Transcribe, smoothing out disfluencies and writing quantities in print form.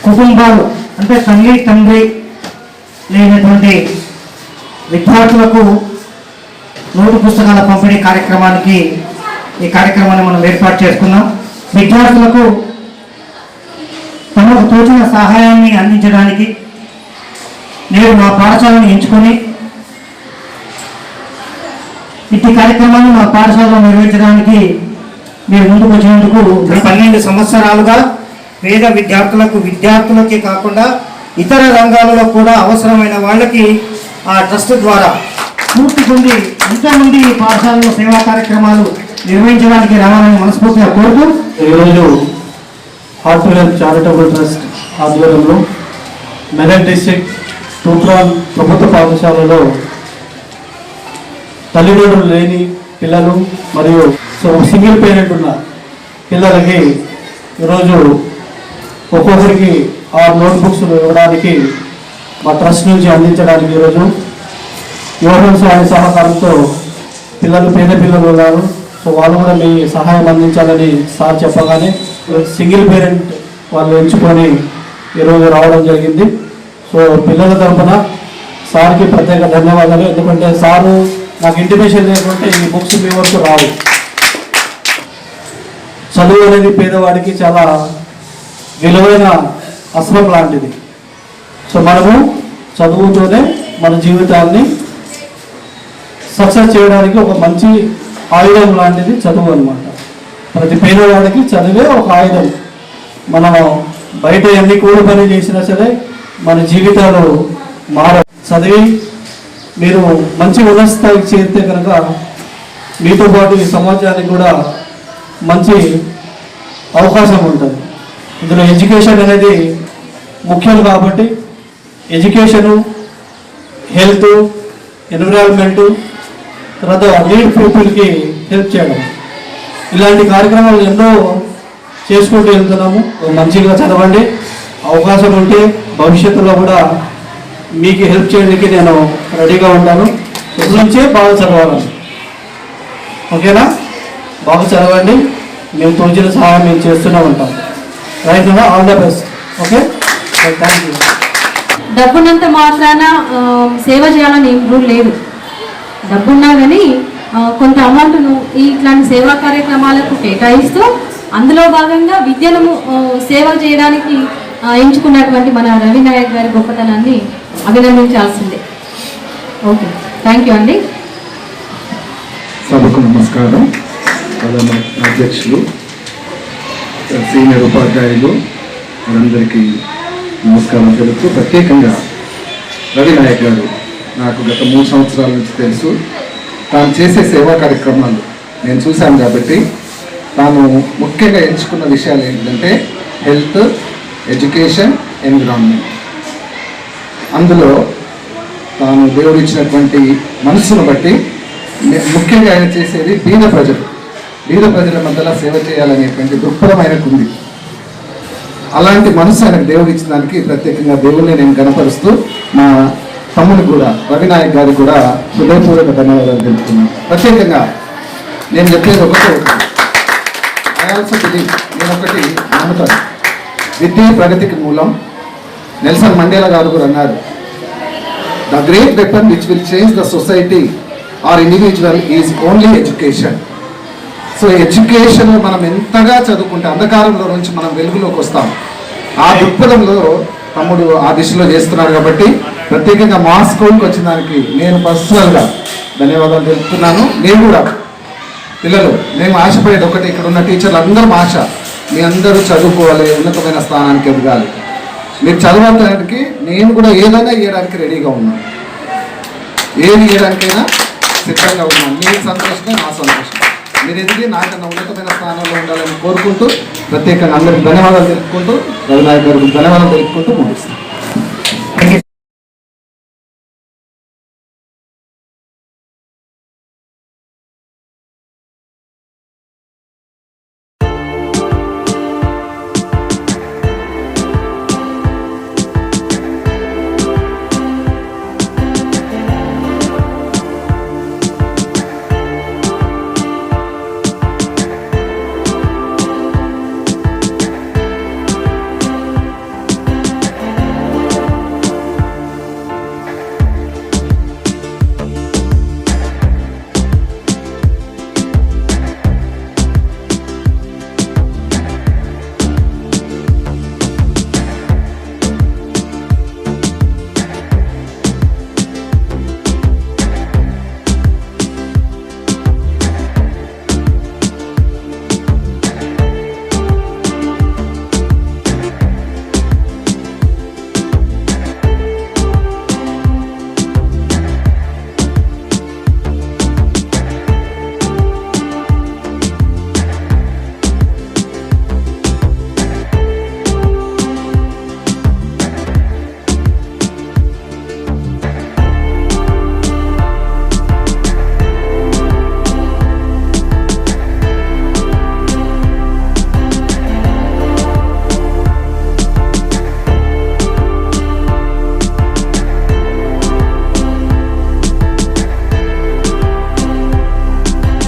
కుటుంబాలు అంటే తల్లి తండ్రి లేనటువంటి విద్యార్థులకు నోటు పుస్తకాల పంపిణీ కార్యక్రమానికి ఈ కార్యక్రమాన్ని మనం ఏర్పాటు చేసుకున్నాం. విద్యార్థులకు తమకు తోచిన సహాయాన్ని అందించడానికి నేను మా పాఠశాలను ఎంచుకొని ఇట్టి కార్యక్రమాన్ని మా పాఠశాలలో నిర్వహించడానికి మీరు ముందుకు వచ్చినందుకు 12 సంవత్సరాలుగా పేద విద్యార్థులకే కాకుండా ఇతర రంగాలలో కూడా అవసరమైన వాళ్ళకి ఆ ట్రస్ట్ ద్వారా పూర్తి పొంది ఎంతోమంది పాఠశాలలో సేవా కార్యక్రమాలు నిర్వహించడానికి రావాలని మనస్ఫూర్తిగా కోరుతూ ఈరోజు హార్ట్ హెల్త్ చారిటబుల్ ట్రస్ట్ ఆధ్వర్యంలో మెదక్ డిస్ట్రిక్ట్ తూప్రాన్ ప్రభుత్వ పాఠశాలలో తల్లిదండ్రులు లేని పిల్లలు మరియు సింగిల్ పేరెంట్ ఉన్న పిల్లలకి ఈరోజు ఒక్కొక్కరికి 6 నోట్బుక్స్ ఇవ్వడానికి మా ట్రస్ట్ నుంచి అందించడానికి ఈరోజు యువజన స్వామి సహకారంతో పేద పిల్లలు ఉన్నారు. సో వాళ్ళు కూడా మీ సహాయం అందించాలని సార్ చెప్పగానే సింగిల్ పేరెంట్ వాళ్ళు ఎంచుకొని ఈరోజు రావడం జరిగింది. సో పిల్లల తరఫున సార్కి ప్రత్యేక ధన్యవాదాలు. ఎందుకంటే సారు నాకు ఇంటిమేషన్ లేకుంటే ఈ బుక్స్ మీ వరకు రావు. చదువు అనేది పేదవాడికి చాలా విలువైన అస్త్రం లాంటిది. సో మనము చదువుతోనే మన జీవితాన్ని సక్సెస్ చేయడానికి ఒక మంచి ఆయుధం లాంటిది చదువు అన్నమాట. ప్రతి పేదవాడికి చదివే ఒక ఆయుధం. మనం బయట ఎన్ని కూలి పని చేసినా సరే మన జీవితాలు చదివి మీరు మంచి ఉన్నత స్థాయికి చేరితే కనుక మీతో పాటు ఈ సమాజానికి కూడా మంచి అవకాశం ఉంటుంది. ఇందులో ఎడ్యుకేషన్ అనేది ముఖ్యం కాబట్టి ఎడ్యుకేషను, హెల్త్, ఎన్విరాన్మెంటు, తర్వాత నీడ్ పీపుల్కి హెల్ప్ చేయడం, ఇలాంటి కార్యక్రమాలు ఎన్నో చేసుకుంటూ వెళ్తున్నాము. మంచిగా చదవండి. అవకాశం ఉంటే భవిష్యత్తులో కూడా మీకు హెల్ప్ చేయడానికి నేను రెడీగా ఉంటాను. ఇప్పటి నుంచే బాగా చదవాలని, ఓకేనా? బాగా చదవండి. మేము తోచిన సహాయం మేము చేస్తూనే ఉంటాం. రైట్ నా all the best. Okay, thank you. డబ్బున్నంత మాత్రాన సేవ చేయాలని ఏం రూల్ లేదు. డబ్బున్నా కానీ కొంత అమౌంట్ను ఇట్లాంటి సేవా కార్యక్రమాలకు కేటాయిస్తూ అందులో భాగంగా విద్యను సేవ చేయడానికి ఎంచుకున్నటువంటి మన రవి నాయక్ గారి గొప్పతనాన్ని అభినందించాల్సిందే. ఓకే, థ్యాంక్ యూ అండి. సభకు నమస్కారం. అధ్యక్షులు, సీనియర్ ఉపాధ్యాయులు అందరికీ నమస్కారం తెలుపుతూ, ప్రత్యేకంగా రవి నాయక్ గారు నాకు గత 3 సంవత్సరాల నుంచి తెలుసు. తాను చేసే సేవా కార్యక్రమాలు నేను చూశాను కాబట్టి తాను ముఖ్యంగా ఎంచుకున్న విషయాలు ఏంటంటే హెల్త్, ఎడ్యుకేషన్, ఎన్విరాన్మెంట్. అందులో తాను దేవుడిచ్చినటువంటి మనసును బట్టి ముఖ్యంగా ఆయన చేసేది బీద ప్రజల మధ్యలో సేవ చేయాలనేటువంటి దృక్పథం ఆయనకు ఉంది. అలాంటి మనసు ఆయనకు దేవుడు ఇచ్చిన దానికి ప్రత్యేకంగా దేవుడిని నేను గణపరుస్తూ మా తమ్ముడు కూడా రవి నాయక్ గారికి కూడా హృదయపూర్వక ధన్యవాదాలు తెలుపుతున్నాను. ప్రత్యేకంగా నేను చెప్పేది ఒకటే, ఐ ఆల్సో బిలీవ్, నేను ఒకటి నమ్ముతాను, విద్య ప్రగతికి మూలం. నెల్సన్ మండేలా గారు కూడా అన్నారు, the great weapon which will change the society or individual is only education. So education మనం ఎంతగా చదువుకుంటే అంధకారంలో నుంచి మనం వెలుగులోకి వస్తాం. ఆ దృక్పథంలో తమ్ముడు ఆ దిశలో చేస్తున్నారు కాబట్టి ప్రత్యేకంగా మా స్కూల్కి వచ్చిన దానికి నేను పర్సనల్గా ధన్యవాదాలు తెలుపుతున్నాను. నేను కూడా పిల్లలు మేము ఆశపడేది ఒకటి, ఇక్కడ ఉన్న టీచర్లు అందరం ఆశ, మీ అందరూ చదువుకోవాలి, ఉన్నతమైన స్థానానికి ఎదగాలి. మీరు చదవడానికి నేను కూడా ఏదైనా ఇవ్వడానికి రెడీగా ఉన్నాను, ఏది ఇవ్వడానికైనా సిద్ధంగా ఉన్నాను. మీ సంతోషమే నా సంతోషం. మీరు ఎదిగి నాకన్నా ఉన్నతమైన స్థానంలో ఉండాలని కోరుకుంటూ ప్రత్యేకంగా అందరికి ధన్యవాదాలు తెలుపుకుంటూ రవి నాయక్ గారికి ధన్యవాదాలు తెలుపుకుంటూ ముగిస్తాను.